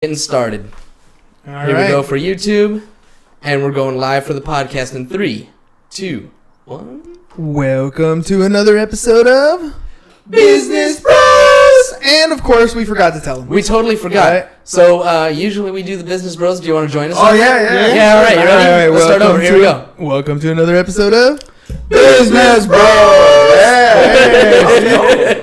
Getting started. All Here right. we go for YouTube, and we're going live for the podcast in 3, 2, 1. Welcome to another episode of Business Bros. And of course, we forgot to tell them. We totally forgot. Right. So usually we do the Business Bros. Do you want to join us? Oh, yeah. Yeah, all right. You ready? All right, Let's start over. Here we go. Welcome to another episode of Business Bros.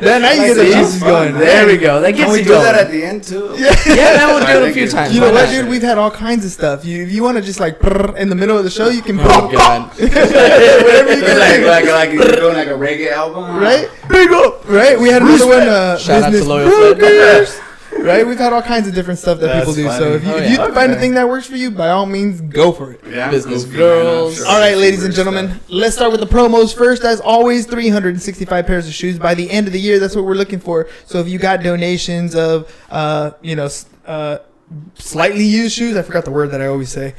Then now you get the juices going. There we go. That gets Can we you do going. that at the end too? Yeah, that we'll do it a think few it's- times. You know Why what, not? dude? We've had all kinds of stuff. If you want to just like in the middle of the show, you can Oh, God. whatever you can. like you're doing like a reggae album, Right? Big up. Right? We had another one. Shout out to Business Loyal Brokers. Right? We've had all kinds of different stuff that That's people do. funny. So if you, Oh, if you yeah. find a thing that works for you, by all means, go for it. Yeah, Business goofy, girls. man, I'm sure All right, it's ladies super and gentlemen, stuff. let's start with the promos first. As always, 365 pairs of shoes by the end of the year. That's what we're looking for. So if you got donations of, slightly used shoes, I forgot the word that I always say.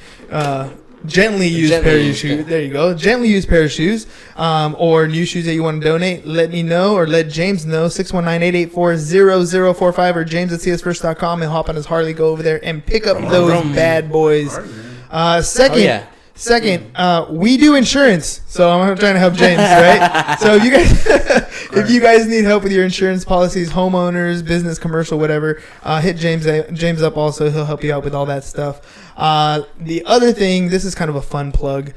Gently used Gently pair of used, shoes. yeah. There you go. Gently used pair of shoes, or new shoes that you want to donate. Let me know, or let James know. 619-884-0045 or james@csfirst.com and hop on his Harley. Go over there and pick up those Vroom. bad boys. Second. Oh, yeah. Second, we do insurance, so I'm trying to help James, right? So if you guys need help with your insurance policies, homeowners, business, commercial, whatever, hit James up also. He'll help you out with all that stuff. The other thing, this is kind of a fun plug.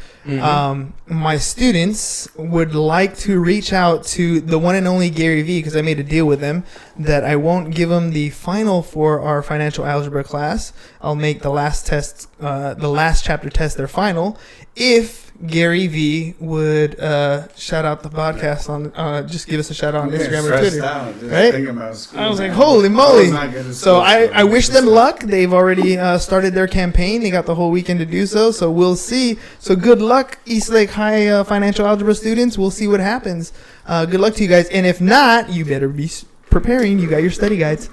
My students would like to reach out to the one and only Gary V, because I made a deal with them that I won't give them the final for our financial algebra class. I'll make the last test, the last chapter test their final, if Gary V would shout out the podcast on, just give us a shout out on Instagram or Twitter. Right? I was like, holy moly. So I wish them luck. They've already started their campaign. They got the whole weekend to do so. So we'll see. So good luck, East Lake High financial algebra students. We'll see what happens. Good luck to you guys. And if not, you better be preparing. You got your study guides.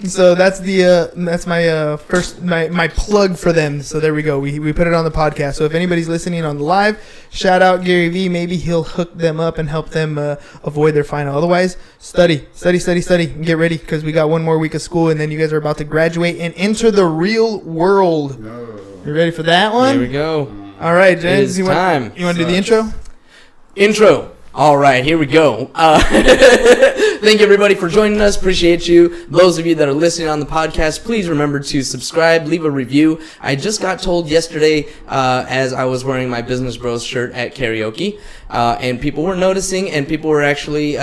So that's my first my plug for them. So there we go. We put it on the podcast. So if anybody's listening on the live, shout out Gary V. Maybe he'll hook them up and help them avoid their final. Otherwise, study, and get ready, because we got one more week of school, and then you guys are about to graduate and enter the real world. You ready for that one? Here we go. All right, It James. is You time. want to do the intro? Intro. All right, here we go. Thank you, everybody, for joining us. Appreciate you. Those of you that are listening on the podcast, please remember to subscribe, leave a review. I just got told yesterday, as I was wearing my Business Bros shirt at karaoke, and people were noticing, and people were actually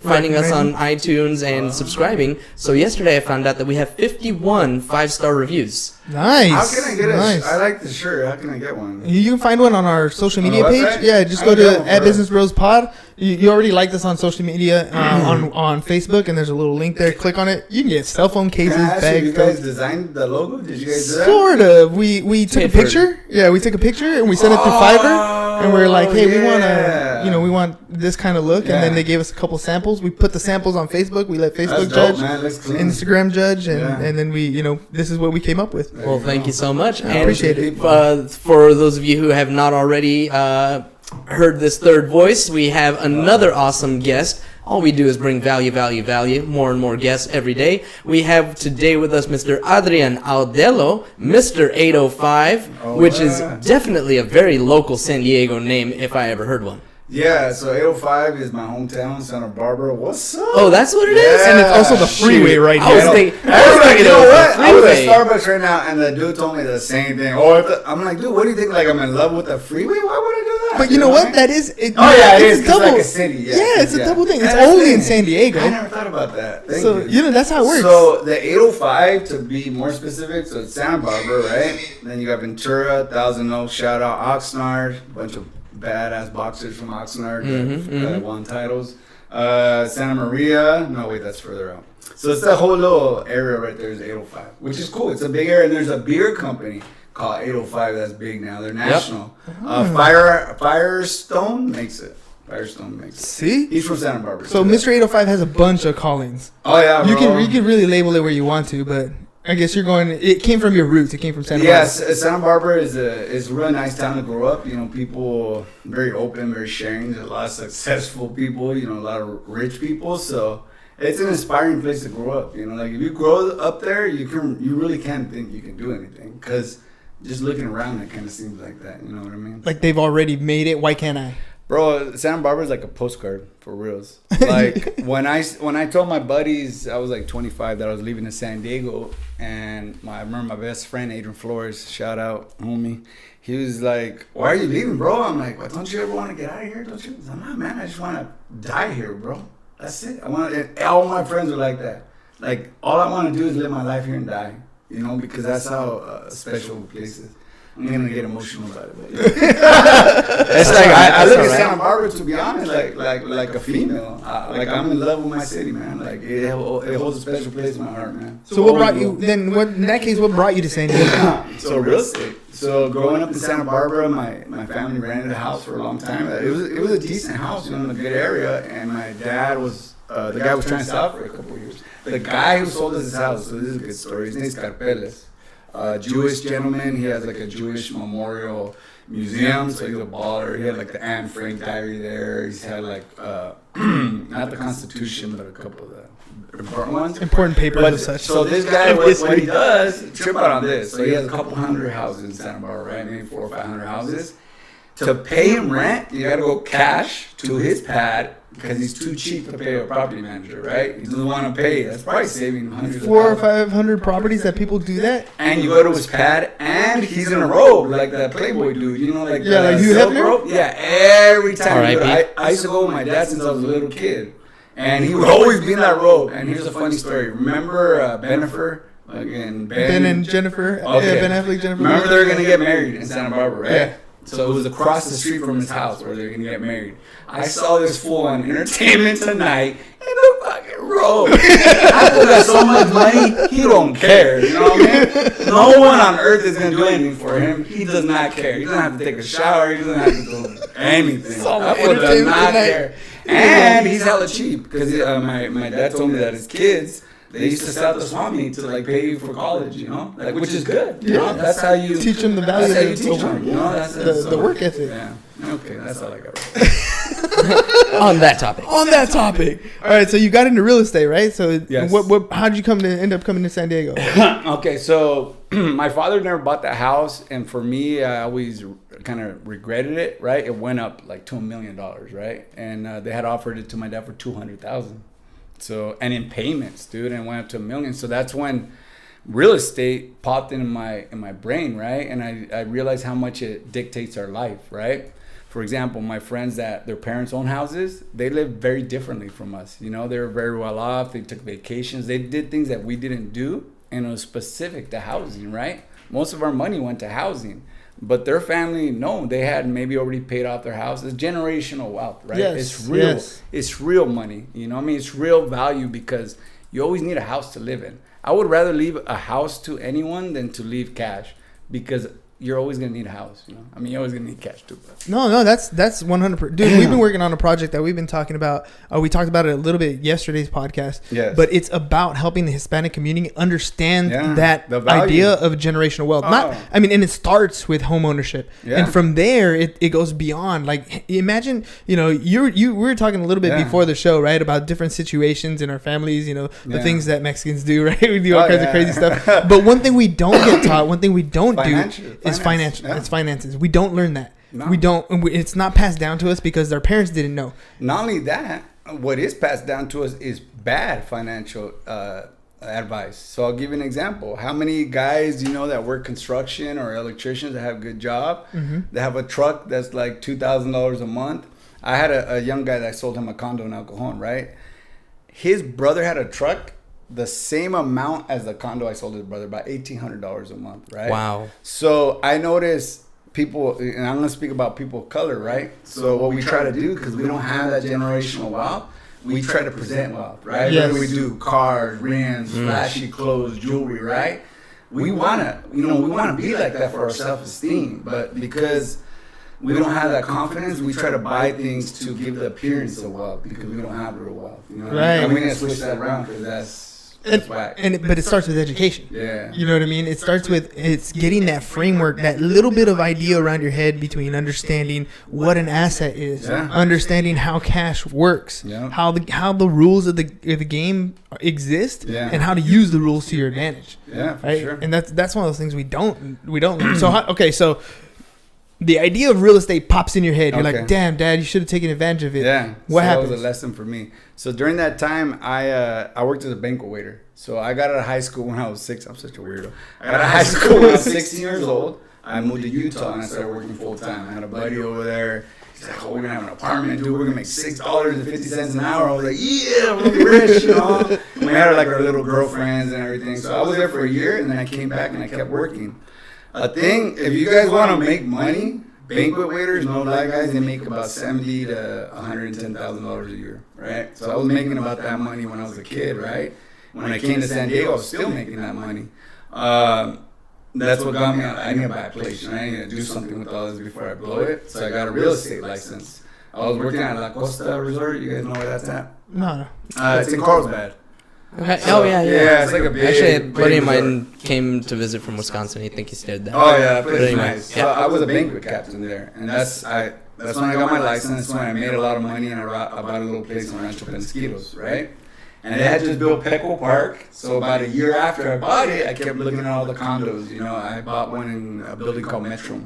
finding us on iTunes and subscribing. So yesterday I found out that we have 51 5-star reviews. Nice. How can I get nice. I like the shirt. How can I get one? You can find one on our social media On the page. website? Yeah, just I go don't to know, at bro. Business Bros Pod. You already liked us on social media on Facebook, and there's a little link there. Click on it. You can get cell phone cases, Can I ask you bags. guys designed the logo? Did you guys do that? Sort of. We took a Paid for it. picture. Yeah, we took a picture and we sent it through Fiverr, and we are like, hey, we want this kind of look, and then Yeah. they gave us a couple samples. We put the samples on Facebook. We let Facebook That's dope, judge, man. Looks clean. Instagram judge, and Yeah. and then we, this is what we came up with. There Well, you thank go. you so much. I appreciate it. For those of you who have not already heard this third voice, we have another awesome guest. All we do is bring value, more and more guests every day. We have today with us Mr. Adrian Audelo, Mr. 805, which is definitely a very local San Diego name if I ever heard one. Yeah, so 805 is my hometown, Santa Barbara. What's up? Oh, that's what it is? Yeah. And it's also the freeway right I here. was thinking, You know what? I was at freeway. Starbucks right now, and the dude told me the same thing. I'm like, dude, what do you think? Like, I'm in love with the freeway? Why would I do that? But you know what? That is. It, Oh, yeah, it it's is. a double. It's like a city. Yeah, it's a double thing. It's Yeah, that's only the in thing. San Diego. I never thought about that. Thank So you. that's how it works. So the 805, to be more specific, so it's Santa Barbara, right? Then you got Ventura, Thousand Oaks, shout out Oxnard, bunch of badass boxers from Oxnard that won titles. Santa Maria, no wait, that's further out. So it's that whole little area right there is 805, which is cool. It's a big area, and there's a beer company called 805 that's big now. They're national. Firestone makes it. See? He's from Santa Barbara. So Mr. 805 has a bunch of callings. Oh yeah, You bro. can really label it where you want to, but I guess you're going. It came from your roots. It came from Santa Barbara. Yes, Santa Barbara is a really nice town to grow up. You know, people very open, very sharing. There's a lot of successful people. You know, a lot of rich people. So it's an inspiring place to grow up. You know, like if you grow up there, you really can't think you can do anything, because just looking around, it kind of seems like that. You know what I mean? Like they've already made it. Why can't I? Bro, Santa Barbara is like a postcard for reals. Like when I told my buddies I was like 25 that I was leaving to San Diego, and I remember my best friend Adrian Flores, shout out homie, he was like, "Why are you leaving, bro?" I'm like, "Well, don't you ever want to get out of here? Don't you?" He's like, "No, man, I just want to die here, bro. That's it. I want." And all my friends are like that. Like all I want to do is live my life here and die. You know, because that's how special place is. I'm gonna get emotional about it. But, it's like I look at Santa Barbara, to be honest, like a female. Like I'm in love with my city, man. Like it holds a special place in my heart, man. So what brought you? Then what? In that case, what brought you to San Diego? So real estate. So growing up in Santa Barbara, my family rented a house for a long time. It was a decent house, you know, in a good area. And my dad was the guy was trying to sell it for a couple of years. The guy who sold us his house. So this is a good story. His name's Carpeles. Jewish gentleman. He has like a Jewish memorial museum, so he's a baller. He had like the Anne Frank diary there. He's had like not the Constitution, but a couple of the important ones, important papers and such. So this guy, what he does, trip out on this. So he has a couple hundred houses in Santa Barbara, right? Maybe 400 or 500 houses. To pay him rent, you gotta go cash to his pad, because he's too cheap to pay a property manager, right? He doesn't want to pay. That's probably saving him hundreds of $400 or 500 properties that people do that. And you go to his pad, and he's in a robe like that Playboy dude, you know, like like Hugh Hefner robe. Yeah, every time. I used to go with my dad since I was a little kid, and he would always be in that robe. And here's a funny story. Remember Bennifer? Again, Ben and Jennifer. Okay. Yeah, Ben Affleck, Jennifer. Remember they were gonna get married in Santa Barbara, right? Yeah. So it was across the street from his house where they were gonna get married. I saw this fool on Entertainment Tonight in a fucking robe. I got so much money, he don't care. You know what I mean? No one on earth is gonna do anything for him. He does not care. He doesn't have to take a shower. He doesn't have to do anything. That fool does not care. And he's hella cheap, because my dad told me that his kids, they used to sell the swami to like pay for college, you know, like, which is good. You know, that's how you teach them the value. That's how you teach them. You know, that's the work ethic. Yeah. Okay, that's all I got. On that topic. All right, so you got into real estate, right? So yes. How did you end up coming to San Diego? Okay, so my father never bought the house, and for me, I always kind of regretted it. Right, it went up like to $1 million, right? And they had offered it to my dad for $200,000. So, and in payments, dude, and it went up to $1 million. So that's when real estate popped in my brain, right? And I realized how much it dictates our life, right? For example, my friends that their parents own houses, they live very differently from us. You know, they were very well off. They took vacations. They did things that we didn't do, and it was specific to housing, right? Most of our money went to housing. But their family, no, they had maybe already paid off their house. It's generational wealth, right? Yes, it's real. yes. It's real money. You know what I mean? It's real value, because you always need a house to live in. I would rather leave a house to anyone than to leave cash, because you're always going to need a house, you know? I mean, you're always going to need cash too. But. No, that's 100%. Dude, we've been working on a project that we've been talking about. We talked about it a little bit yesterday's podcast. Yes. But it's about helping the Hispanic community understand that the value. idea of generational wealth. And it starts with home ownership. Yeah. And from there, it goes beyond. Like, imagine, you know, we were talking a little bit before the show, right? About different situations in our families, you know, the things that Mexicans do, right? We do all kinds of crazy stuff. But one thing we don't get taught, one thing we don't do is financial. It's finances. We don't learn that. No. We don't. It's not passed down to us because our parents didn't know. Not only that, what is passed down to us is bad financial advice. So I'll give you an example. How many guys you know that work construction or electricians that have a good job? Mm-hmm. They have a truck that's like $2,000 a month. I had a young guy that I sold him a condo in El Cajon, right? His brother had a truck the same amount as the condo I sold his brother, about $1,800 a month, right? Wow. So I noticed people, and I'm going to speak about people of color, right? So what we try to do, because we don't have that generational wealth, we try to present wealth, right? Yes. What do we do? Cars, rims, flashy clothes, jewelry, right? We want to, we want to be like that for our self-esteem, but because we don't have that confidence, we try to buy things to give the appearance of wealth, because we don't have real wealth. You know what I mean? And we need to switch that around, because That's whack. But it starts with education. Yeah. You know what I mean? It starts with it's getting that framework, that little bit of idea around your head between understanding what an asset is, understanding how cash works, how the rules of the game exist, and how to use the rules to your advantage. Yeah, for right? sure. And that's one of those things we don't learn. So the idea of real estate pops in your head. You're like, damn, Dad, you should have taken advantage of it. Yeah. What happened? That was a lesson for me. So during that time, I worked as a banquet waiter. So I got out of high school when I was 6. I'm such a weirdo. I got out of high school when I was 16 years old. I moved to Utah and I started working full time. I had a buddy over there. He's like, oh, we're going to have an apartment, dude. We're going to make $6.50 an hour. I was like, yeah, we're going to be rich, you know. And we had like our little girlfriends and everything. So I was there for a year and then I came back and I kept working. If you guys want to make money, banquet waiters, no lie, guys, they make about $70,000 to $110,000 a year, right? So I was making about that money when I was a kid, right? When I came to San Diego, I was still making that money. That's what got me. I need to buy a place. And I need to do something with all this before I blow it. So I got a real estate license. I was working at La Costa Resort. You guys know where that's at? No. It's in Carlsbad. Okay. So, yeah. It's like a big. Actually, a buddy of mine came to visit from Wisconsin. I think he stayed there. Oh yeah, that place is anyway, nice. So I was a banquet captain there, and that's when I got my license. That's when I made a lot of money, and I bought a little place in Rancho Penasquitos, right? And they had just built Petco Park. So about a year after I bought it, I kept looking at all the condos. You know, I bought one in a building called Metro.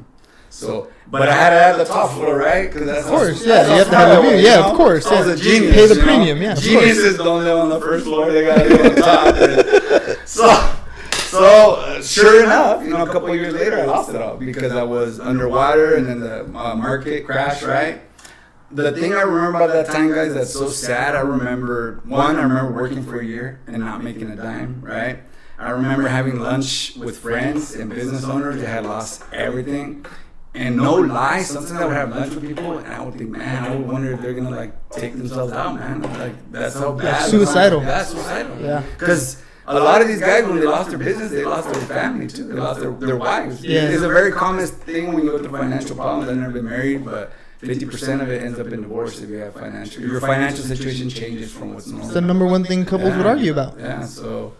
So, but I had to have the top floor, right? Because that's of course, you have to have the view. Yeah, of course. I was a genius. Pay the premium, yeah. Geniuses don't live on the first floor; they gotta live on top. So sure enough, a couple of years later, I lost it all because I was underwater, and then the market crashed, right? The thing I remember about that time, guys, that's so sad. I remember working for a year and not making a dime, right? I remember having lunch with friends and business owners that had lost everything. And no lie, sometimes I would have lunch with people, and I would think, man, I would wonder if they're gonna take themselves out, man. Like that's how bad. Suicidal. That's suicidal. Yeah. Because a lot of these guys, when they lost their business, they lost their family too. They lost their wives. Yeah. It's a very common thing when you go through financial problems. I've never been married, but 50% of it ends up in divorce if you have your financial situation changes from what's normal. It's the number one thing couples would argue about. Yeah. So.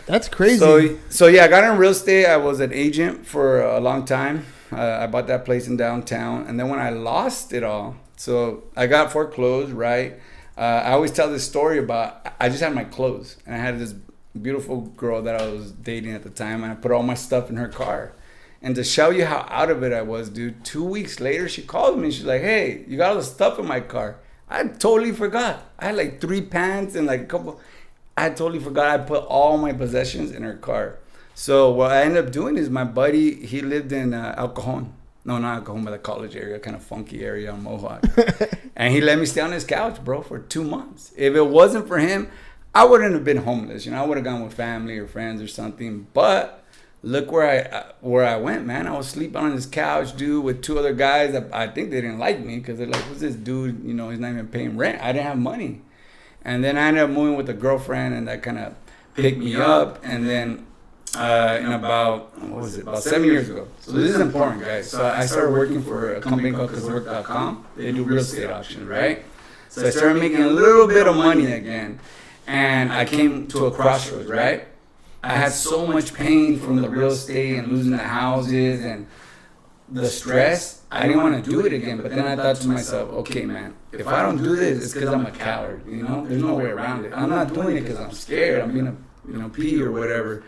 That's crazy. So yeah, I got in real estate. I was an agent for a long time. I bought that place in downtown, and then when I lost it all, so I got foreclosed, right? I always tell this story about I just had my clothes, and I had this beautiful girl that I was dating at the time, and I put all my stuff in her car. And to show you how out of it I was, dude, 2 weeks later, she called me, and she's like, hey, you got all the stuff in my car. I totally forgot. I had like 3 pants and like a couple. I totally forgot I put all my possessions in her car. So what I ended up doing is my buddy, he lived in El Cajon. No, not El Cajon, but the college area, kind of funky area on Mohawk. And he let me stay on his couch, bro, for 2 months. If it wasn't for him, I wouldn't have been homeless. I would have gone with family or friends or something. But look where I went, man. I was sleeping on his couch, dude, with 2 other guys. I think they didn't like me because they're like, who's this dude? He's not even paying rent. I didn't have money. And then I ended up moving with a girlfriend, and that kind of picked me up. And then in about 7 years ago. So this is important, guys. So I started working for a company called Cazwork.com. They do real estate auctions, right? So I started making a little bit of money again. And I came to a crossroads, right? I had so much pain from the real estate and losing the houses and the stress. I didn't want to do it again. But then I thought to myself, okay, man, if I don't do this, it's because I'm a coward, There's no way around it. I'm not doing it because I'm scared. I'm being a pea or whatever.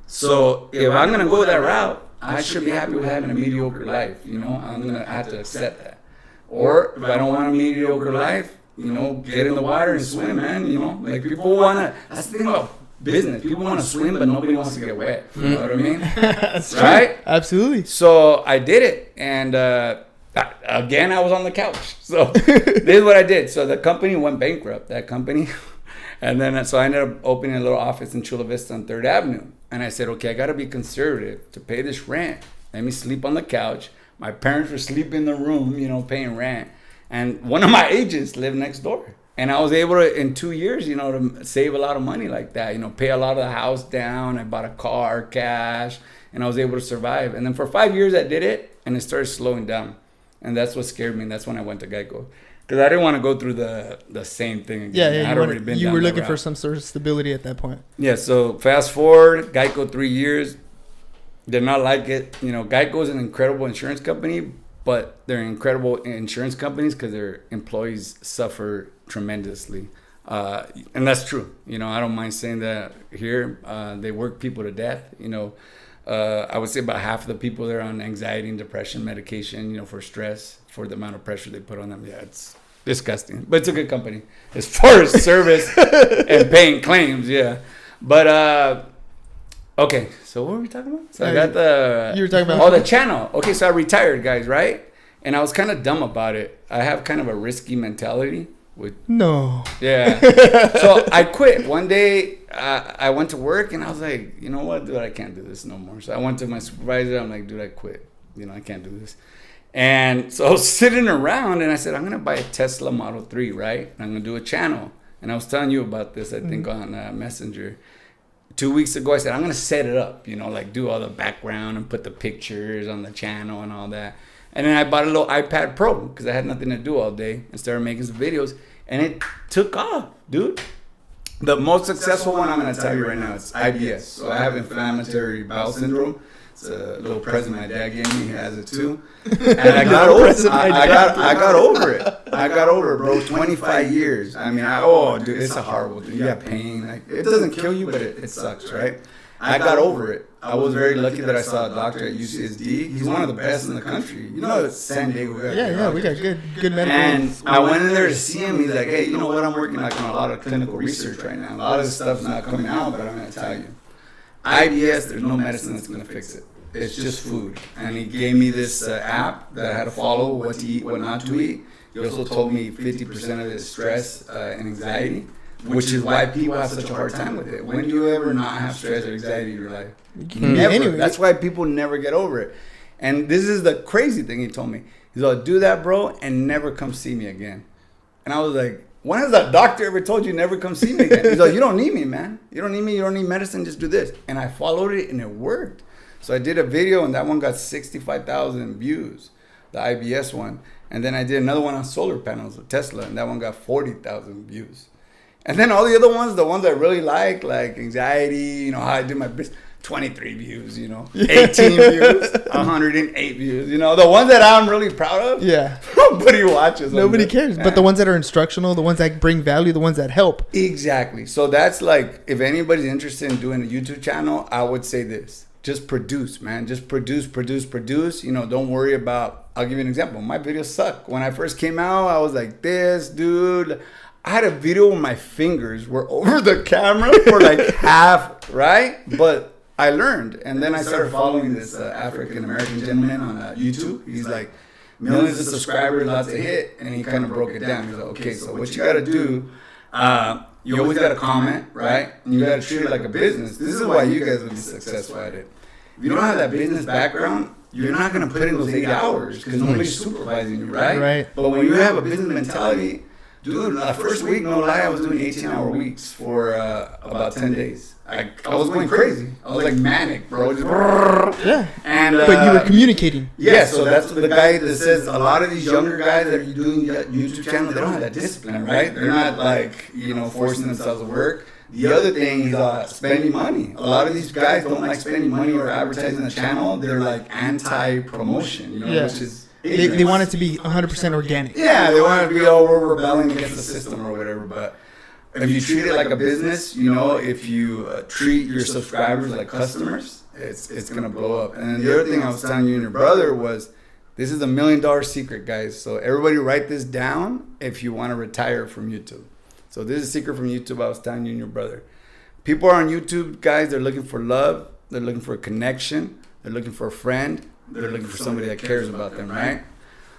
So if I'm going to go that route, I should be happy with having a mediocre life, I'm going to have to accept that. Or if I don't want a mediocre life, get in the water and swim, man, like people want to, that's the thing about business. People want to swim, but nobody wants to get wet. You know what I mean? That's right? True. Absolutely. So I did it. And again, I was on the couch. So this is what I did. So the company went bankrupt, that company. And then, so I ended up opening a little office in Chula Vista on 3rd Avenue. And I said, okay, I got to be conservative to pay this rent. Let me sleep on the couch. My parents were sleeping in the room, paying rent. And one of my agents lived next door. And I was able to, in 2 years, to save a lot of money like that, pay a lot of the house down. I bought a car, cash, and I was able to survive. And then for 5 years I did it, and it started slowing down. And that's what scared me. And that's when I went to Geico. Because I didn't want to go through the same thing again. Yeah, I had already been you down were that looking for route. some sort of stability at that point. Yeah, so fast forward, Geico 3 years, did not like it. You know, Geico is an incredible insurance company, but they're incredible insurance companies because their employees suffer tremendously. And that's true. You know, I don't mind saying that here. They work people to death. You know, I would say about half of the people there are on anxiety and depression medication, you know, for stress, for the amount of pressure they put on them. Yeah, it's disgusting. But it's a good company as far as service and paying claims, yeah. But, okay, so what were we talking about? So I got you were talking about... Oh, the channel. Okay, so I retired, guys, right? And I was kind of dumb about it. I have kind of a risky mentality. No. Yeah. So I quit. One day I went to work and I was like, you know what, dude, I can't do this no more. So I went to my supervisor. I'm like, dude, I quit. You know, I can't do this. And so I was sitting around and I said, I'm going to buy a Tesla Model 3, right? And I'm going to do a channel. And I was telling you about this, I think, on Messenger. 2 weeks ago, I said, I'm going to set it up, you know, like do all the background and put the pictures on the channel and all that. And then I bought a little iPad Pro because I had nothing to do all day and started making some videos. And it took off, dude. The most successful one I'm going to tell you right now is IBS. So I have inflammatory bowel syndrome. It's a little present my dad gave me. He has it too. And I got over it. I got over it. I got over it, bro. 25 years. I mean, dude, it's a horrible thing. You have pain. Like, it doesn't kill you, but it sucks, right? I got over it. I was very lucky that I saw a doctor at UCSD. He's one of the best in the country. You know, it's San Diego. We got good medical. And I went in there to see him. He's like, hey, you know what? I'm working like on a lot of clinical research right now. A lot of this stuff's not coming out, but I'm going to tell you. IBS, there's no medicine that's going to fix it. It's just food. And he gave me this app that I had to follow, what to eat, what not to eat. He also told me 50% of it is stress and anxiety, which is why people have such a hard time with it. When do you ever not have stress or anxiety in your life? Never. Anyway. That's why people never get over it. And this is the crazy thing he told me. He's like, do that, bro, and never come see me again. And I was like, when has that doctor ever told you never come see me again? He's like, you don't need me, man. You don't need me. You don't need medicine. Just do this. And I followed it, and it worked. So I did a video, and that one got 65,000 views, the IBS one. And then I did another one on solar panels with Tesla, and that one got 40,000 views. And then all the other ones, the ones I really like anxiety, you know, how I do my business, 23 views, you know, 18 views, 108 views, you know, the ones that I'm really proud of. Yeah. Nobody watches them. Nobody cares. But the ones that are instructional, the ones that bring value, the ones that help. Exactly. So that's like, if anybody's interested in doing a YouTube channel, I would say this. Just produce, man. Just produce. You know, don't worry about, I'll give you an example. My videos suck. When I first came out, I was like this, dude. I had a video where my fingers were over the camera for like half, right? But I learned. And then I started following this African-American gentleman on YouTube. He's like, millions of subscribers, lots of hit. And he kind of broke it down. He's like, okay, so what you got to do, you always got to comment, right? And you got to treat it like a business. This is why you guys will be successful at it. If you don't have that business background, you're not going to put in those 8 hours because nobody's supervising you, right? Right. But when you have a business mentality, dude, the first week, no lie, I was doing 18-hour weeks for about 10 days. I was going crazy. I was like manic, bro. Just, yeah. And, but you were communicating. Yeah, so that's the guy that says a lot of these younger guys that are doing YouTube channels, they don't have that discipline, right? They're not like, you know, forcing themselves to work. The other thing is spending money. A lot of these guys don't like spending money or advertising the channel. They're like anti-promotion, you know, which is... They want it to be 100% organic. Yeah, they want it to be, we're rebelling against the system or whatever. But if you treat it like a business, you know, if you treat your subscribers like customers, it's going to blow up. And then the other thing I was telling you and your brother was, this is $1 million secret, guys. So everybody write this down if you want to retire from YouTube. So this is a secret from YouTube I was telling you and your brother. People are on YouTube, guys, they're looking for love. They're looking for a connection. They're looking for a friend. They're looking for somebody that cares about them, right?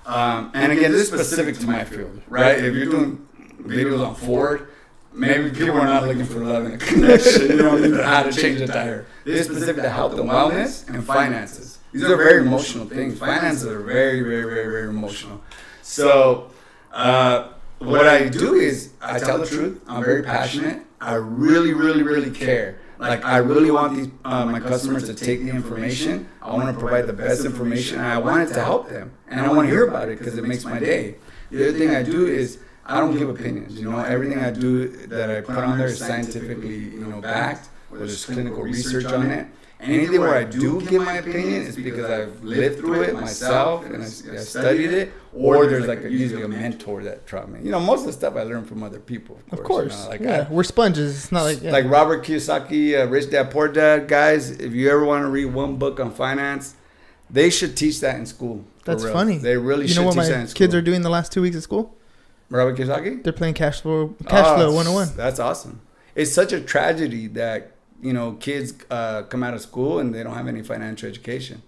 And again, this is specific to my field, right? If you're doing videos on Ford, maybe people are not looking for love and a connection. You don't know how to change a tire. This is specific to health and wellness and finances. These are very emotional things. Finances are very, very, very, very emotional. So what I do is I tell the truth. I'm very passionate. I really, really, really care. Like, I really want these my customers to take the information. I want to provide the best information, and I want it to help them. And I want to hear about it because it makes my day. The other thing I do is I don't give opinions. You know, everything I do that I put on there is scientifically, backed, where there's clinical research on it. Anything where I do give my opinion is because I've lived through it myself and I studied it, or there's like usually a mentor that taught me. Most of the stuff I learned from other people. Of course. We're sponges. It's not like like Robert Kiyosaki, Rich Dad Poor Dad. Guys, if you ever want to read one book on finance, they should teach that in school. That's funny. They really should teach that in school. You know what my kids are doing the last 2 weeks of school? Robert Kiyosaki? They're playing Cash Flow 101. That's awesome. It's such a tragedy that kids come out of school and they don't have any financial education.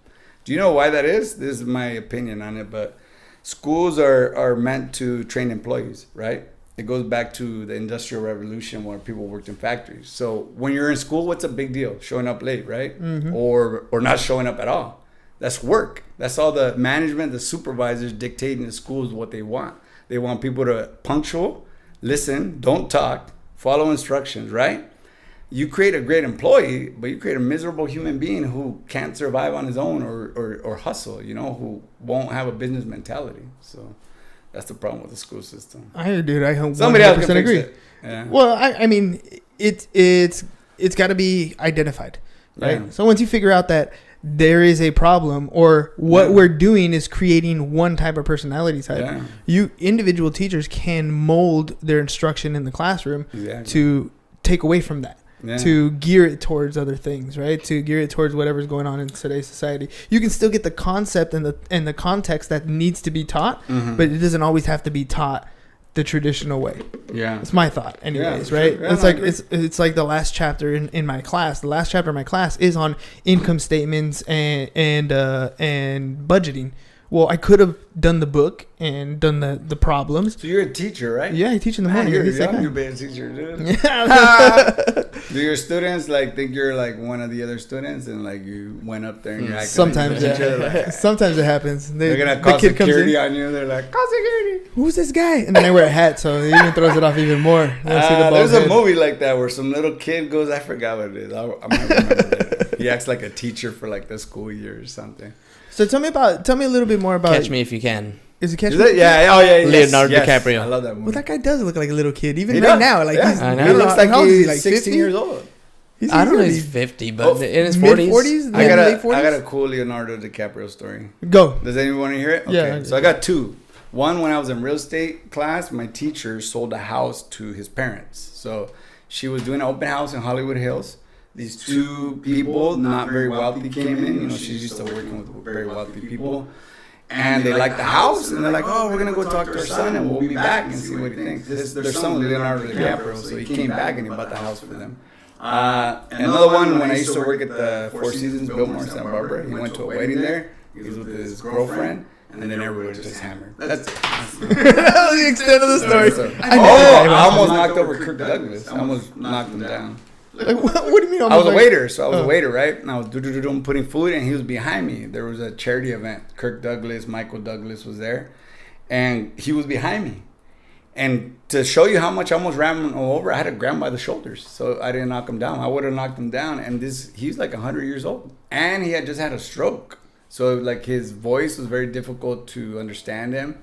Do you know why that is? This is my opinion on it, but schools are meant to train employees, right? It goes back to the Industrial Revolution where people worked in factories. So when you're in school, what's a big deal? Showing up late, right? Mm-hmm. Or not showing up at all. That's work. That's all the management, the supervisors dictating to schools what they want. They want people to punctual, listen, don't talk, follow instructions, right? You create a great employee, but you create a miserable human being who can't survive on his own or hustle, who won't have a business mentality. So that's the problem with the school system. I hear, dude. I 100% Somebody else can agree. Fix it. Yeah. Well, I mean, it's got to be identified, right? Yeah. So once you figure out that there is a problem or what we're doing is creating one type of personality type, individual teachers can mold their instruction in the classroom to take away from that. Yeah. To gear it towards other things, right? To gear it towards whatever's going on in today's society. You can still get the concept and the context that needs to be taught, but it doesn't always have to be taught the traditional way. Yeah, it's my thought, anyways, right? Sure. Yeah, it's like the last chapter in my class. The last chapter of my class is on income statements and budgeting. Well, I could have done the book and done the problems. So you're a teacher, right? Yeah, I teach in the morning. You're a teacher, dude. Yeah. Do your students think you're like one of the other students and you went up there and you're acting sometimes like teacher? Sometimes it happens. They're gonna call security on you. They're like, call security. Who's this guy? And then I wear a hat, so it even throws it off even more. There's a movie like that where some little kid goes. I forgot what it is. I might remember it. He acts like a teacher for the school year or something. So tell me a little bit more about Catch Me If You Can. Is it Catch Me? Yeah. Oh yeah. Leonardo DiCaprio. I love that movie. Well, that guy does look like a little kid, even right now. I know. He looks like he's 16 years old. I don't know. He's 50, but in his 40s. Mid-40s? I got a cool Leonardo DiCaprio story. Go. Does anyone want to hear it? Okay. Yeah. So I got two. One, when I was in real estate class, my teacher sold a house to his parents. So she was doing an open house in Hollywood Hills. These two people, not very wealthy, came in. She's used to working with very wealthy people. And they liked the house. And they're like, oh, we're going to go talk to our son and we'll be back and see what he thinks. Their son was Leonardo DiCaprio. So he came back and he bought the house for them. Another one, when I used to work at the Four Seasons, Biltmore, Santa Barbara, he went to a wedding there. He was with his girlfriend. And then everybody was just hammered. That's that was the extent of the story. I almost knocked over Kirk Douglas. I almost knocked him down. What do you mean? I was a waiter, so I was a waiter, right? And I was putting food, and he was behind me. There was a charity event. Kirk Douglas, Michael Douglas was there, and he was behind me. And to show you how much I almost ran him over, I had to grab him by the shoulders, so I didn't knock him down. I would have knocked him down. And he's like 100 years old, and he had just had a stroke, so his voice was very difficult to understand him.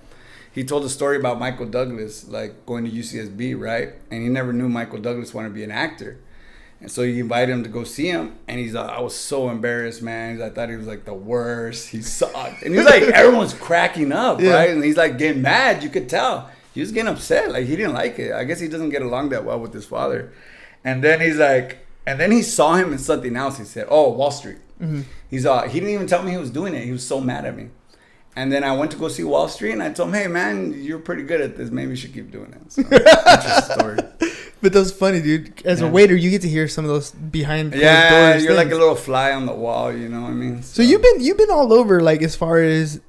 He told a story about Michael Douglas, going to UCSB, right? And he never knew Michael Douglas wanted to be an actor. And so he invited him to go see him. And he's like, I was so embarrassed, man. I thought he was the worst. He sucked. And he was everyone's cracking up, right? And he's getting mad. You could tell. He was getting upset. He didn't like it. I guess he doesn't get along that well with his father. And then then he saw him in something else. He said, oh, Wall Street. Mm-hmm. He didn't even tell me he was doing it. He was so mad at me. And then I went to go see Wall Street, and I told him, hey, man, you're pretty good at this. Maybe you should keep doing it. So, interesting story. But that was funny, dude. As a waiter, you get to hear some of those behind closed doors. Yeah, you're things. like a little fly on the wall, you know what I mean? So you've been all over, as far as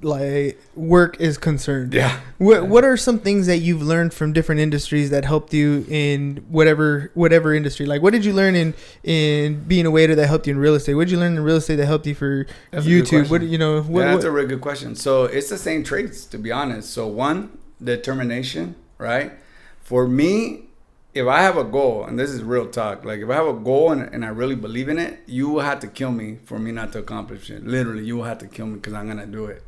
work is concerned. Yeah. What are some things that you've learned from different industries that helped you in whatever industry? What did you learn in being a waiter that helped you in real estate? What did you learn in real estate that helped you for YouTube? That's a really good question. So it's the same traits, to be honest. So one, determination, right? For me, if I have a goal, and this is real talk, if I have a goal and I really believe in it, you will have to kill me for me not to accomplish it. Literally, you will have to kill me because I'm going to do it,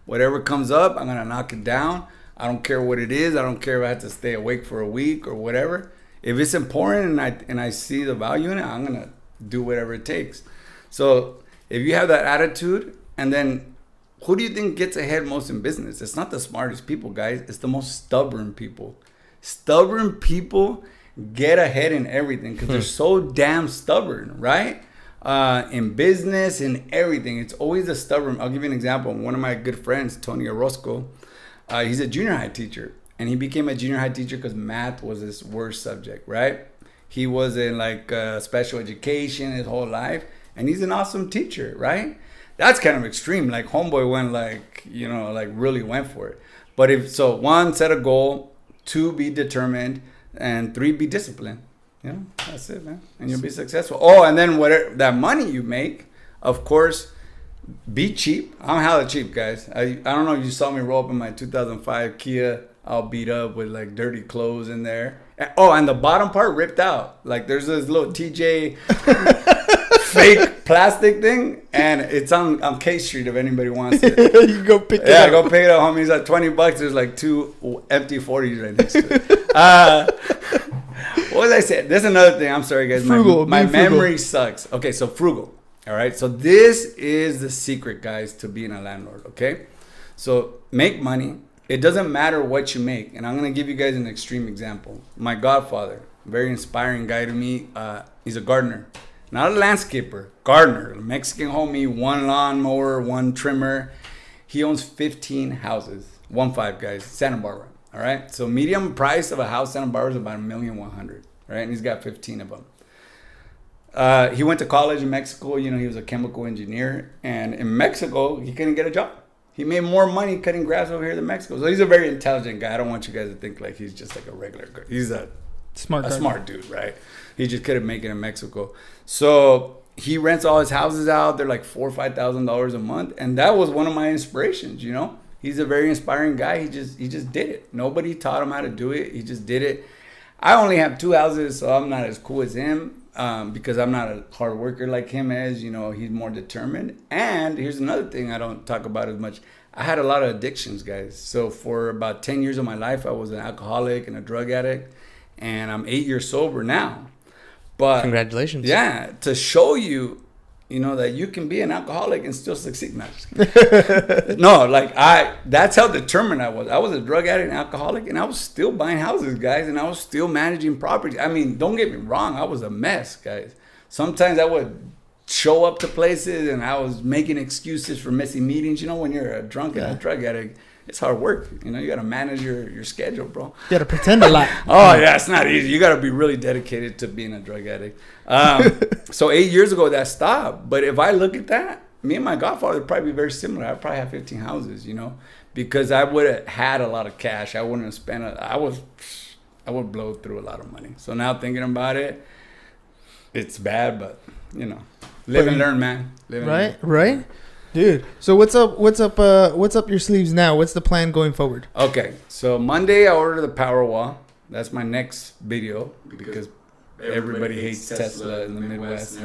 Whatever comes up, I'm going to knock it down. I don't care what it is. I don't care if I have to stay awake for a week or whatever. If it's important and I see the value in it, I'm gonna do whatever it takes. So if you have that attitude, and then who do you think gets ahead most in business? It's not the smartest people, guys. It's the most stubborn people. Stubborn people get ahead in everything because they're so damn stubborn, right? In business, in everything. It's always the stubborn. I'll give you an example. One of my good friends, Tony Orozco, he's a junior high teacher. And he became a junior high teacher because math was his worst subject, right? He was in like special education his whole life. And he's an awesome teacher, right? That's kind of extreme. Like homeboy went like, you know, like really went for it. But if so, 1, set a goal. 2, be determined. And 3, be disciplined. You know, that's it, man. And you'll be successful. Oh, and then whatever that money you make, of course, be cheap. I'm hella cheap, guys. I don't know if you saw me roll up in my 2005 Kia, all beat up with like dirty clothes in there. Oh, and the bottom part ripped out. Like there's this little TJ fake plastic thing, and it's on K Street if anybody wants it. You can go pick it up. Yeah, go pick it up, homies. At $20, there's like 2 empty 40s right next to it. What was I saying? There's another thing. I'm sorry, guys. Frugal. My memory sucks. Okay, so frugal. All right. So this is the secret, guys, to being a landlord. Okay. So make money. It doesn't matter what you make. And I'm going to give you guys an extreme example. My godfather, very inspiring guy to me. He's a gardener, not a landscaper, gardener, Mexican homie, 1 lawnmower, 1 trimmer. He owns 15 houses. 15, guys, Santa Barbara. All right. So medium price of a house Santa Barbara is about $1,100,000. Right. And he's got 15 of them. He went to college in Mexico. You know, he was a chemical engineer. And in Mexico, he couldn't get a job. He made more money cutting grass over here than Mexico. So he's a very intelligent guy. I don't want you guys to think like he's just like a regular guy. He's a smart dude, right? He just couldn't make it in Mexico. So he rents all his houses out. They're like $4,000 or $5,000 a month. And that was one of my inspirations, you know? He's a very inspiring guy. He just did it. Nobody taught him how to do it. He just did it. I only have 2 houses, so I'm not as cool as him because I'm not a hard worker like him is. You know, he's more determined. And here's another thing I don't talk about as much. I had a lot of addictions, guys. So for about 10 years of my life, I was an alcoholic and a drug addict. And I'm 8 years sober now. But congratulations. Yeah, to show you, you know, that you can be an alcoholic and still succeed. No, like that's how determined I was. I was a drug addict and alcoholic, and I was still buying houses, guys, and I was still managing property. I mean, don't get me wrong, I was a mess, guys. Sometimes I would show up to places and I was making excuses for missing meetings. You know, when you're a drunk and a drug addict, it's hard work. You know, you got to manage your schedule, bro. You got to pretend a lot. Oh, yeah, it's not easy. You got to be really dedicated to being a drug addict. So 8 years ago, that stopped. But if I look at that, me and my godfather would probably be very similar. I'd probably have 15 houses, you know, because I would have had a lot of cash. I wouldn't have spent I would blow through a lot of money. So now thinking about it, it's bad, but, you know, live and learn, man. Live and learn. Right? Dude, so what's up your sleeves now? What's the plan going forward? Okay, so Monday I ordered the Powerwall. That's my next video because everybody hates Tesla in the Midwest.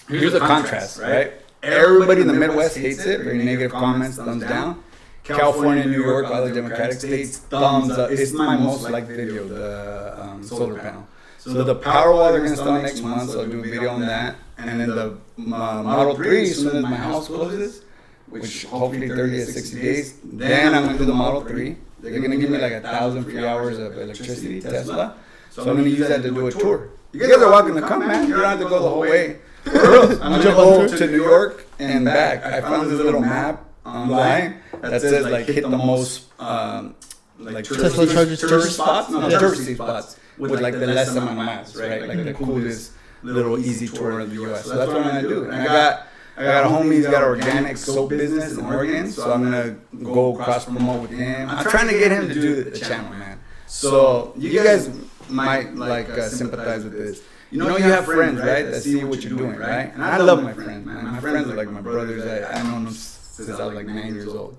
Here's the contrast, right? Everybody in the Midwest hates it. Very negative comments, thumbs down. California, New York, other Democratic states, thumbs up. It's my most liked video, the solar panel. So the Powerwall they're gonna install next month. So I'll do a video on that. And then the Model 3, as soon as my house closes, which hopefully 30 to 60 days, then I'm going to do the Model 3. They're going to give me like 1,000 free hours of electricity, Tesla. So I'm going to use that to do a tour. You guys are welcome to come, man. You don't have to go the whole way. I'm going to go to New York and back. I found this little map online that says like hit the most like Tesla chargers, tourist spots, touristy spots with like the less amount of miles, right? Like the coolest little easy tour of the U.S. So that's what I'm gonna do. And I got a homie who's got an organic soap business in Oregon, so I'm gonna go cross promote with him. I'm trying to get him to do the channel, man. So you guys might like sympathize with this. You know, you have friends, right, that see what you're doing, right? And I love my friends, man. My friends are like my brothers. I know them since I was like 9 years old.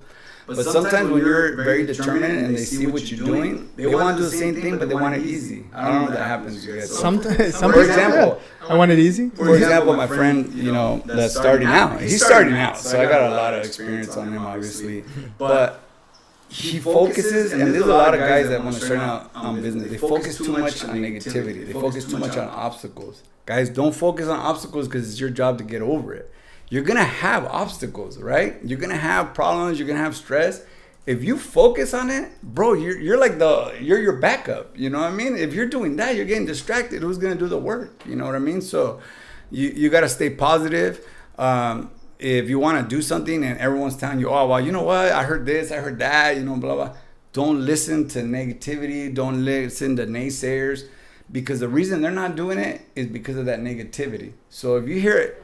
But sometimes when you're very determined and they see what you're doing, they want to do the same thing, but they want it easy. I don't know if that happens to you guys. For example, I want it easy. For example, my friend, you know, that's starting out. He's starting out, so I got a lot of experience on him, obviously. But he focuses, and there's a lot of guys that want to start out on business. They focus too much on negativity. They focus too much on obstacles. Guys, don't focus on obstacles because it's your job to get over it. You're gonna have obstacles, right? You're gonna have problems. You're gonna have stress. If you focus on it, bro, you're your backup. You know what I mean? If you're doing that, you're getting distracted. Who's gonna do the work? You know what I mean? So you gotta stay positive. If you want to do something and everyone's telling you, oh, well, you know what? I heard this, I heard that, you know, blah, blah. Don't listen to negativity. Don't listen to naysayers, because the reason they're not doing it is because of that negativity. So if you hear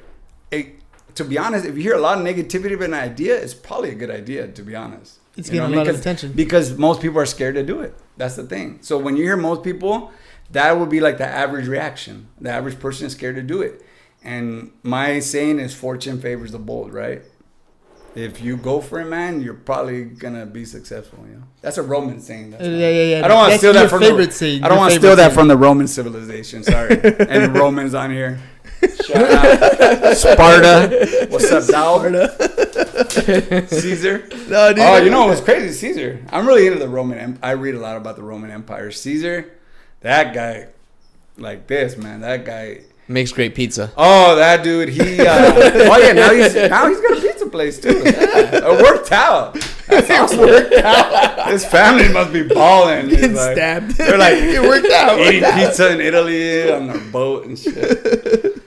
it, to be honest, if you hear a lot of negativity of an idea, it's probably a good idea, to be honest. It's getting a lot of attention. Because most people are scared to do it. That's the thing. So when you hear most people, that would be like the average reaction. The average person is scared to do it. And my saying is fortune favors the bold, right? If you go for it, man, you're probably gonna be successful. You know, that's a Roman saying. Yeah. I don't want to steal that from I don't want to steal that from the Roman civilization. Sorry, any Romans on here? Shout out Sparta. What's up, Dow? Caesar. No, dude. Oh, you know what's crazy? Caesar. I'm really into the Roman. I read a lot about the Roman Empire. Caesar, that guy, like this, man. That guy. Makes great pizza. Oh, that dude, now he's got a pizza place too. Yeah, it worked out. That's awesome. Worked out. His family must be balling. Getting stabbed. They're like, it worked out. Eating pizza in Italy on their boat and shit.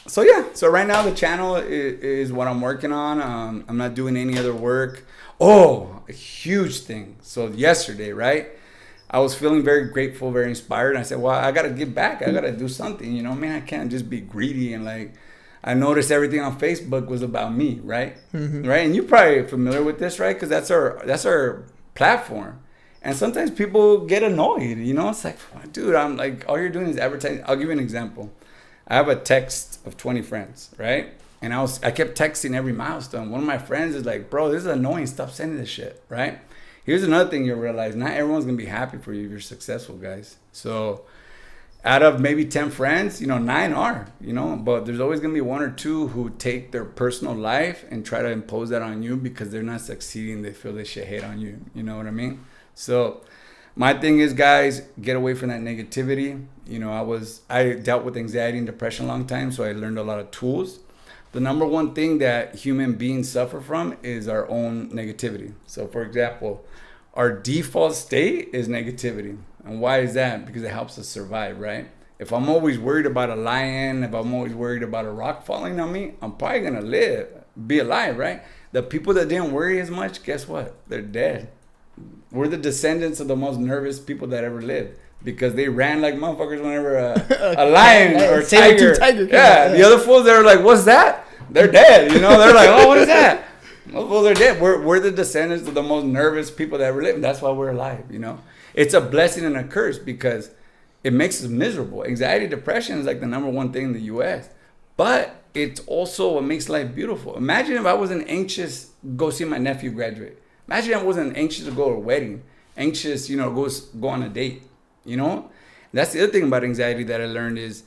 So right now the channel is what I'm working on. I'm not doing any other work. Oh, a huge thing. So yesterday, right? I was feeling very grateful, very inspired. And I said, well, I got to give back. I got to do something. You know what I mean? I can't just be greedy. And like, I noticed everything on Facebook was about me, right? Mm-hmm. Right? And you're probably familiar with this, right? Because that's our platform. And sometimes people get annoyed. You know, it's like, dude, I'm like, all you're doing is advertising. I'll give you an example. I have a text of 20 friends, right? And I kept texting every milestone. One of my friends is like, bro, this is annoying. Stop sending this shit, right? Here's another thing you'll realize. Not everyone's going to be happy for you if you're successful, guys. So out of maybe 10 friends, 9 are, but there's always going to be 1 or 2 who take their personal life and try to impose that on you because they're not succeeding. They feel they should hate on you. You know what I mean? So my thing is, guys, get away from that negativity. I dealt with anxiety and depression a long time, so I learned a lot of tools. The number one thing that human beings suffer from is our own negativity. So for example, our default state is negativity. And why is that? Because it helps us survive, right? If I'm always worried about a lion, if I'm always worried about a rock falling on me, I'm probably going to be alive, right? The people that didn't worry as much, guess what? They're dead. We're the descendants of the most nervous people that ever lived because they ran like motherfuckers whenever a lion or a tiger. Yeah, the other fools, they were like, what's that? They're dead, They're like, oh, what is that? Well, they're dead. We're the descendants of the most nervous people that ever lived. And that's why we're alive, It's a blessing and a curse because it makes us miserable. Anxiety, depression is like the number one thing in the U.S. But it's also what makes life beautiful. Imagine if I wasn't anxious to go see my nephew graduate. Imagine if I wasn't anxious to go to a wedding. Anxious, go on a date, That's the other thing about anxiety that I learned is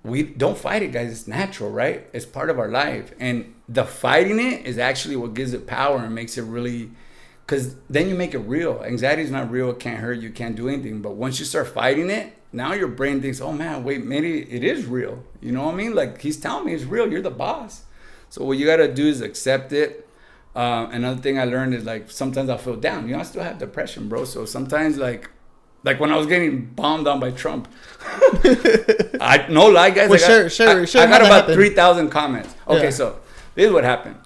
we don't fight it, guys. It's natural, right? It's part of our life. And the fighting it is actually what gives it power and makes it really, because then you make it real. Anxiety is not real. It can't hurt you. Can't do anything. But once you start fighting it, now your brain thinks, oh man, wait, maybe it is real. You know what I mean? Like he's telling me it's real. You're the boss. So what you got to do is accept it. Another thing I learned is like, sometimes I'll feel down. I still have depression, bro. So sometimes like when I was getting bombed on by Trump, I no lie, guys. Well, I got about 3,000 comments. Okay, So this is what happened.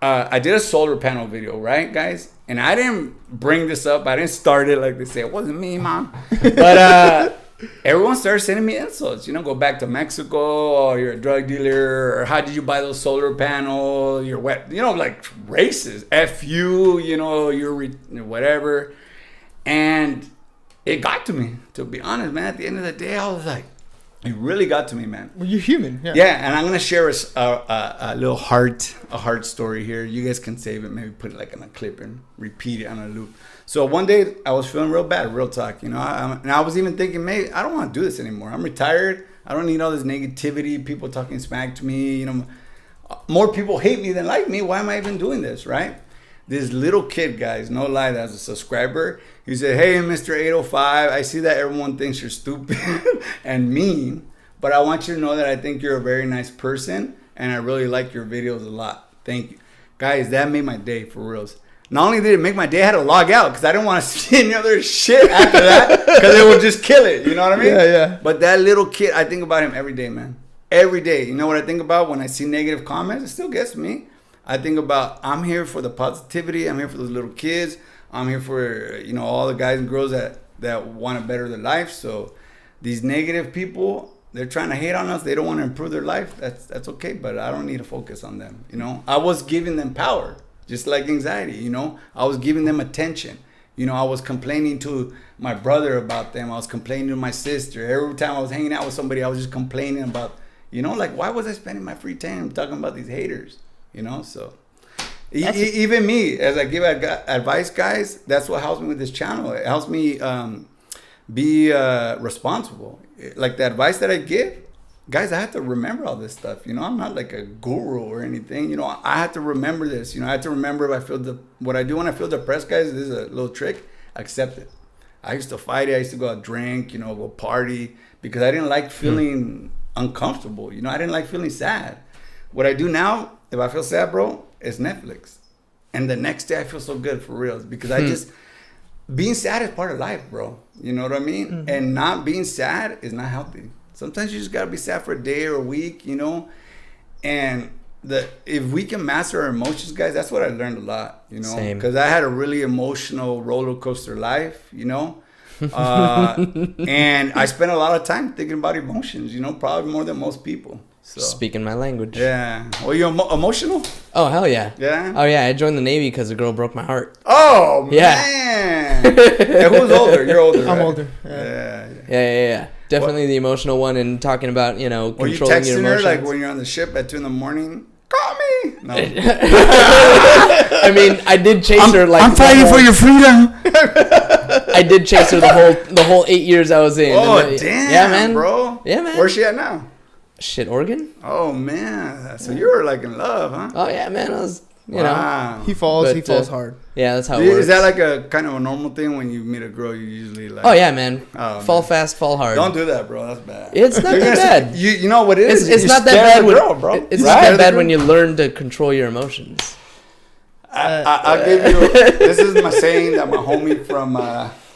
I did a solar panel video, right, guys? And I didn't bring this up. I didn't start it like they say. It wasn't me, mom. But everyone started sending me insults. Go back to Mexico, or you're a drug dealer, or how did you buy those solar panels? You're wet. Like racist. F you. You're whatever. And it got to me, to be honest, man. At the end of the day, I was like, it really got to me, man. Well, you're human. Yeah, and I'm going to share a little heart story here. You guys can save it, maybe put it like in a clip and repeat it on a loop. So one day, I was feeling real bad, real talk, and I was even thinking, maybe I don't want to do this anymore. I'm retired. I don't need all this negativity, people talking smack to me. More people hate me than like me. Why am I even doing this, right? this little kid, guys, no lie, that's a subscriber. He said, hey, Mr. 805, I see that everyone thinks you're stupid and mean, but I want you to know that I think you're a very nice person, and I really like your videos a lot. Thank you. Guys, that made my day, for reals. Not only did it make my day, I had to log out because I didn't want to see any other shit after that because it would just kill it. You know what I mean? Yeah, yeah. But that little kid, I think about him every day, man. Every day. You know what I think about when I see negative comments? It still gets me. I think about, I'm here for the positivity. I'm here for those little kids. I'm here for, you know, all the guys and girls that want to better their life. So these negative people, they're trying to hate on us. They don't want to improve their life. That's okay, but I don't need to focus on them. You know, I was giving them power. Just like anxiety, you know, I was giving them attention. You know, I was complaining to my brother about them. I was complaining to my sister. Every time I was hanging out with somebody, I was just complaining about, you know, like, why was I spending my free time talking about these haters? You know, so even me, as I give advice, guys, that's what helps me with this channel. It helps me be responsible. Like the advice that I give, guys, I have to remember all this stuff. You know, I'm not like a guru or anything. You know, I have to remember this. You know, I have to remember if I feel what I do when I feel depressed, guys. This is a little trick. Accept it. I used to fight it. I used to go out drink, you know, go party because I didn't like feeling uncomfortable. You know, I didn't like feeling sad. What I do now, if I feel sad, bro, is Netflix. And the next day I feel so good, for real, because I just, being sad is part of life, bro. You know what I mean? And not being sad is not healthy. Sometimes you just gotta be sad for a day or a week, you know. And if we can master our emotions, guys, that's what I learned a lot, you know. Because I had a really emotional roller coaster life, you know. And I spent a lot of time thinking about emotions, you know, probably more than most people. So. Speaking my language. Yeah. Well, you emotional? Oh, hell yeah. Yeah? Oh, yeah. I joined the Navy because a girl broke my heart. Oh, yeah. Man. Hey, who's older? You're older, I'm right? older. Yeah. Definitely the emotional one, and talking about, you know, controlling your emotions. Were you texting her, like, when you're on the ship at 2 a.m? Call me. No. I mean, I did chase her, like... I'm fighting for your freedom. I did chase her the whole 8 years I was in. Oh, damn, yeah, man. Bro. Yeah, man. Where's she at now? Shit, Oregon? Oh, man. So you were, like, in love, huh? Oh, yeah, man. I was, you know. He falls hard. Yeah, that's how it works. Is that, like, a kind of a normal thing when you meet a girl, you usually, like... Oh, yeah, man. Oh, fall fast, fall hard. Don't do that, bro. That's bad. It's not that bad. You know what it is? It's not that bad. Girl, bro. It's not that bad when you learn to control your emotions. I'll give you... This is my saying that my homie from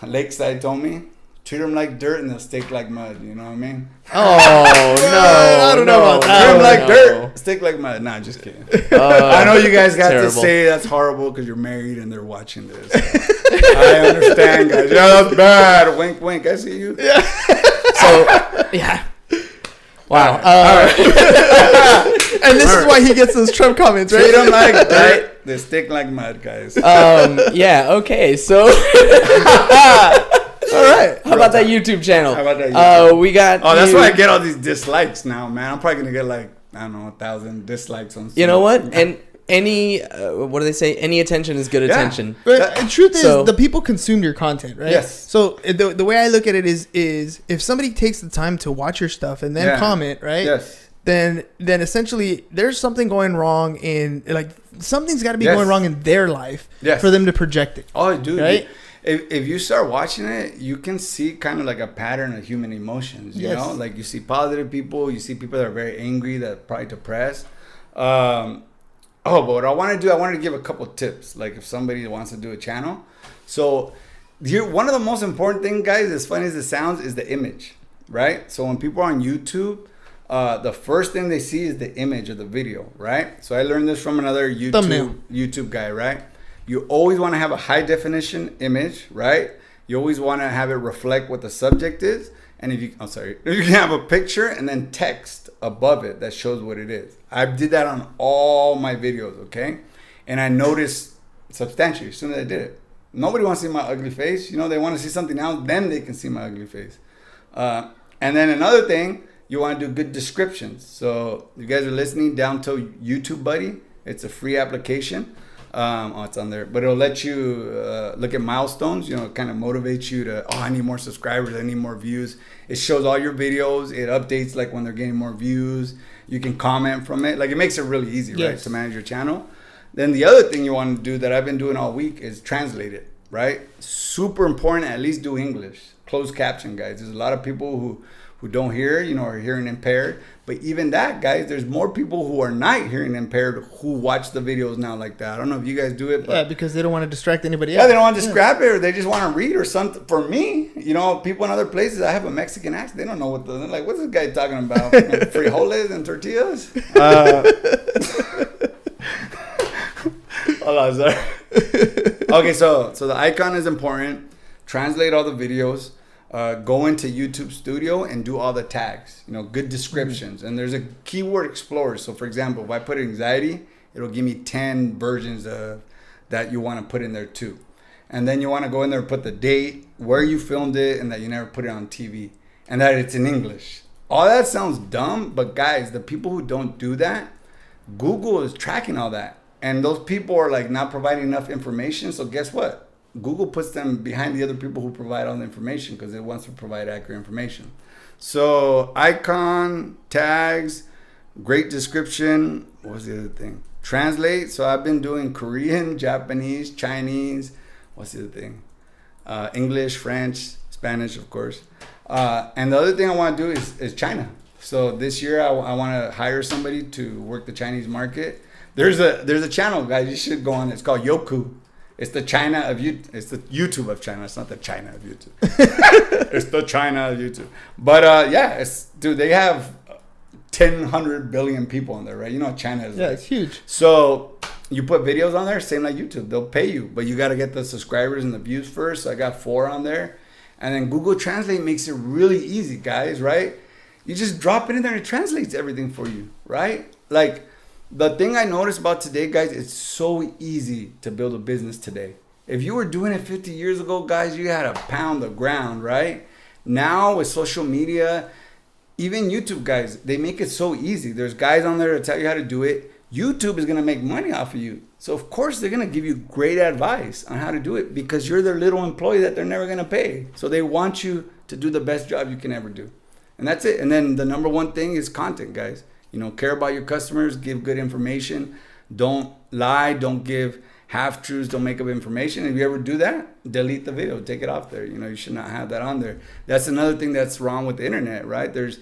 Lakeside told me. Treat them like dirt and they'll stick like mud. You know what I mean? Oh, no. I don't know about that. Treat them like dirt, stick like mud. Nah, just kidding. I know you guys got to say that's horrible because you're married and they're watching this. I understand, guys. Yeah, that's bad. Wink, wink. I see you. Yeah. So, yeah. Wow. All right. And this is why he gets those Trump comments, right? Treat them like dirt. They stick like mud, guys. Yeah, okay. So... All right. How about that YouTube channel? How about that YouTube? We got... Oh, that's why I get all these dislikes now, man. I'm probably going to get like, I don't know, 1,000 dislikes on... You know what? And any... what do they say? Any attention is good attention. But the truth is, the people consume your content, right? Yes. So the way I look at it is if somebody takes the time to watch your stuff and then comment, right? Yes. Then essentially there's something going wrong in... Like, something's got to be going wrong in their life for them to project it. Oh, dude. Right? If you start watching it, you can see kind of like a pattern of human emotions, you know? Like you see positive people, you see people that are very angry, that are probably depressed. But what I want to do, I wanted to give a couple tips, like if somebody wants to do a channel. So one of the most important things, guys, as funny as it sounds, is the image, right? So when people are on YouTube, the first thing they see is the image of the video, right? So I learned this from another YouTube guy, right? You always want to have a high definition image, right? You always want to have it reflect what the subject is. And if you can have a picture and then text above it that shows what it is. I did that on all my videos, okay? And I noticed substantially as soon as I did it. Nobody wants to see my ugly face. You know, they want to see something else, then they can see my ugly face. And then another thing, you want to do good descriptions. So you guys are listening, down to YouTube Buddy. It's a free application. It's on there, but it'll let you look at milestones. You know, it kind of motivates you to, I need more subscribers, I need more views. It shows all your videos. It updates like when they're getting more views. You can comment from it. Like it makes it really easy, right, to manage your channel. Then the other thing you want to do that I've been doing all week is translate it, right? Super important, at least do English. Closed caption, guys. There's a lot of people who don't hear, are hearing impaired. But even that, guys, there's more people who are not hearing impaired who watch the videos now like that. I don't know if you guys do it. But yeah, because they don't want to distract anybody else. Yeah, they don't want to scrap it, or they just want to read or something. For me, people in other places, I have a Mexican accent. They don't know they're like, what's this guy talking about? Frijoles and tortillas? Hold on, sorry. Okay, so the icon is important. Translate all the videos. Go into YouTube Studio and do all the tags, good descriptions. And there's a keyword explorer. So for example, if I put anxiety, it'll give me 10 versions that you want to put in there too. And then you want to go in there and put the date, where you filmed it, and that you never put it on TV, and that it's in English. All that sounds dumb, but guys, the people who don't do that, Google is tracking all that. And those people are like not providing enough information. So guess what? Google puts them behind the other people who provide all the information because it wants to provide accurate information. So icon, tags, great description. What was the other thing? Translate. So I've been doing Korean, Japanese, Chinese. What's the other thing? English, French, Spanish, of course. And the other thing I want to do is China. So this year I want to hire somebody to work the Chinese market. There's a channel, guys. You should go on. It's called Youku. It's the China of YouTube. It's the YouTube of China. It's not the China of YouTube. It's the China of YouTube. But they have 100 billion people on there, right? China is it's huge. So you put videos on there, same like YouTube. They'll pay you, but you got to get the subscribers and the views first. So I got 4 on there, and then Google Translate makes it really easy, guys. Right? You just drop it in there and it translates everything for you, right? Like. The thing I noticed about today, guys, it's so easy to build a business today. If you were doing it 50 years ago, guys, you had to pound the ground, right? Now with social media, even YouTube, guys, they make it so easy. There's guys on there to tell you how to do it. YouTube is going to make money off of you. So, of course, they're going to give you great advice on how to do it because you're their little employee that they're never going to pay. So they want you to do the best job you can ever do. And that's it. And then the number one thing is content, guys. Care about your customers, give good information. Don't lie, don't give half-truths, don't make up information. If you ever do that, delete the video, take it off there. You should not have that on there. That's another thing that's wrong with the internet, right? There's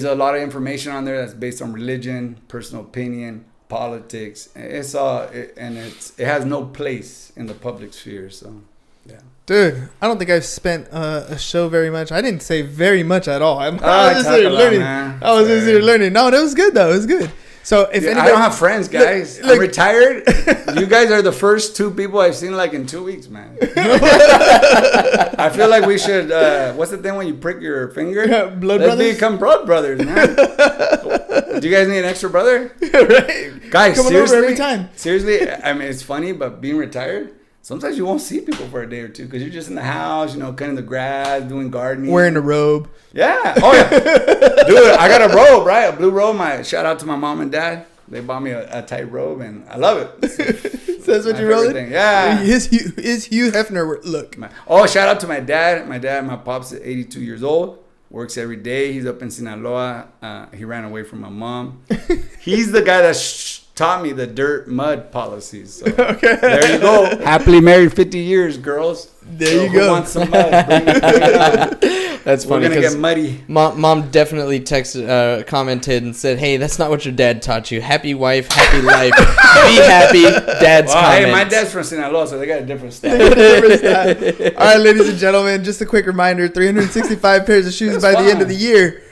a lot of information on there that's based on religion, personal opinion, politics. It has no place in the public sphere, so... Yeah. Dude, I don't think I've spent a show very much. I didn't say very much at all. I was just here learning. No, it was good though. It was good. So if anybody, I don't have friends, guys. I'm retired. You guys are the first 2 people I've seen like in 2 weeks, man. I feel like we should. What's the thing when you prick your finger? Blood Let's brothers. become blood brothers, man. Do you guys need an extra brother? Right, guys. Coming seriously, over every time. Seriously, I mean it's funny, but being retired. Sometimes you won't see people for a day or two because you're just in the house, cutting the grass, doing gardening. Wearing a robe. Yeah. Oh, yeah. Dude, I got a robe, right? A blue robe. Shout out to my mom and dad. They bought me a tight robe, and I love it. So that's what you rolled? Yeah. His Hugh Hefner look. Oh, shout out to my dad. My pop's 82 years old. Works every day. He's up in Sinaloa. He ran away from my mom. He's the guy that taught me the dirt mud policies. So okay. There you go. Happily married 50 years, girls. There you go. Who wants some mud? Bring it That's funny. We're gonna get muddy. Mom definitely commented and said, "Hey, that's not what your dad taught you. Happy wife, happy life. Be happy." Dad's comment. Hey, my dad's from Sinaloa, so they got a different style. All right, ladies and gentlemen, just a quick reminder: 365 pairs of shoes by the end of the year.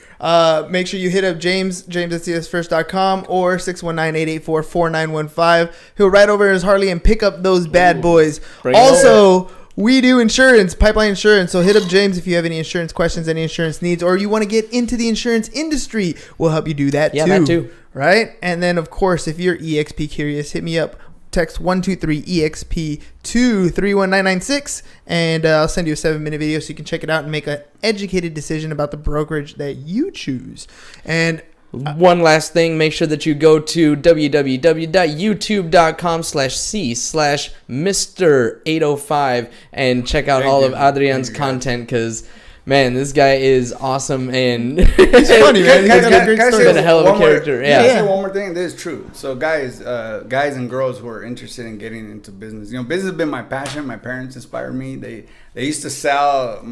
Make sure you hit up James at csfirst.com or 619-884-4915. He'll ride over his Harley and pick up those bad boys. Also, we do insurance, pipeline insurance. So hit up James if you have any insurance questions, any insurance needs, or you want to get into the insurance industry. We'll help you do that too. Yeah, that too. Right? And then, of course, if you're EXP curious, hit me up. Text 123-EXP to 31996, and I'll send you a 7-minute video so you can check it out and make an educated decision about the brokerage that you choose. And one last thing, make sure that you go to www.youtube.com/c/Mr805 and check out all of Adrian's content, because Man, this guy is awesome and He's funny, man. He's got a great story. Been a hell of a character. Yeah. Yeah. Say one more thing. This is true. So guys and girls who are interested in getting into business, business has been my passion. My parents inspired me. They used to sell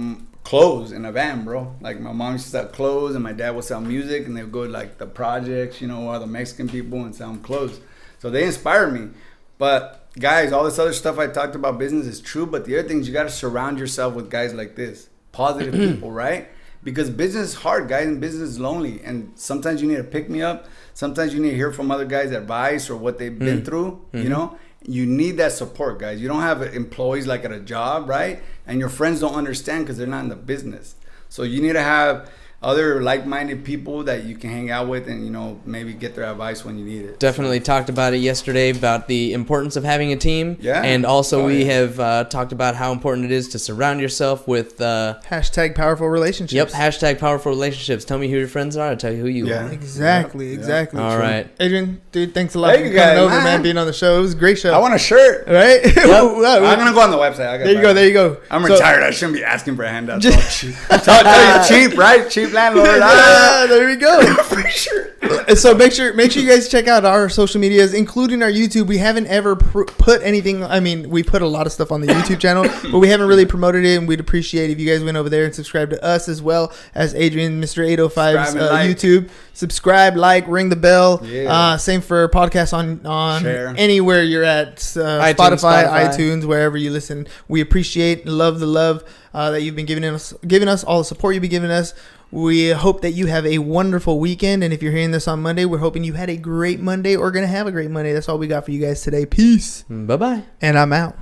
clothes in a van, bro. Like my mom used to sell clothes, and my dad would sell music, and they would go to like the projects, all the Mexican people, and sell them clothes. So they inspired me. But guys, all this other stuff I talked about business is true, but the other thing is you got to surround yourself with guys like this. Positive people, right? Because business is hard, guys, and business is lonely. And sometimes you need to pick me up. Sometimes you need to hear from other guys' advice or what they've been through, You need that support, guys. You don't have employees like at a job, right? And your friends don't understand because they're not in the business. So you need to have other like-minded people that you can hang out with and, maybe get their advice when you need it. Definitely talked about it yesterday about the importance of having a team. Yeah. And also we have talked about how important it is to surround yourself with... hashtag powerful relationships. Yep, hashtag powerful relationships. Tell me who your friends are. I'll tell you who you are. Exactly. All right. Adrian, dude, thanks a lot for coming over, man, being on the show. It was a great show. I want a shirt. Right? Yep. I'm going to go on the website. There you go. I'm retired. I shouldn't be asking for a handout. It's all cheap, right? Cheap landlord. There we go. For sure. So make sure you guys check out our social medias, including our YouTube. We haven't ever put anything. I mean, we put a lot of stuff on the YouTube channel, but we haven't really promoted it. And we'd appreciate if you guys went over there and subscribed to us as well as Adrian, Mr. 805's YouTube. Subscribe, like, ring the bell. Yeah. Same for podcasts on Share. Anywhere you're at, Spotify, iTunes, wherever you listen. We appreciate and love the love that you've been giving us, all the support you've been giving us. We hope that you have a wonderful weekend. And if you're hearing this on Monday, we're hoping you had a great Monday or going to have a great Monday. That's all we got for you guys today. Peace. Bye-bye. And I'm out.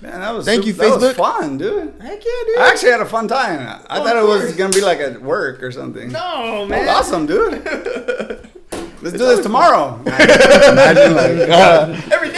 Man, that was Thank you, that Facebook. was fun, dude. Heck yeah, dude. I actually had a fun time. I thought it was going to be like at work or something. No, That man. was awesome, dude. Let's do this tomorrow. Imagine like, every day.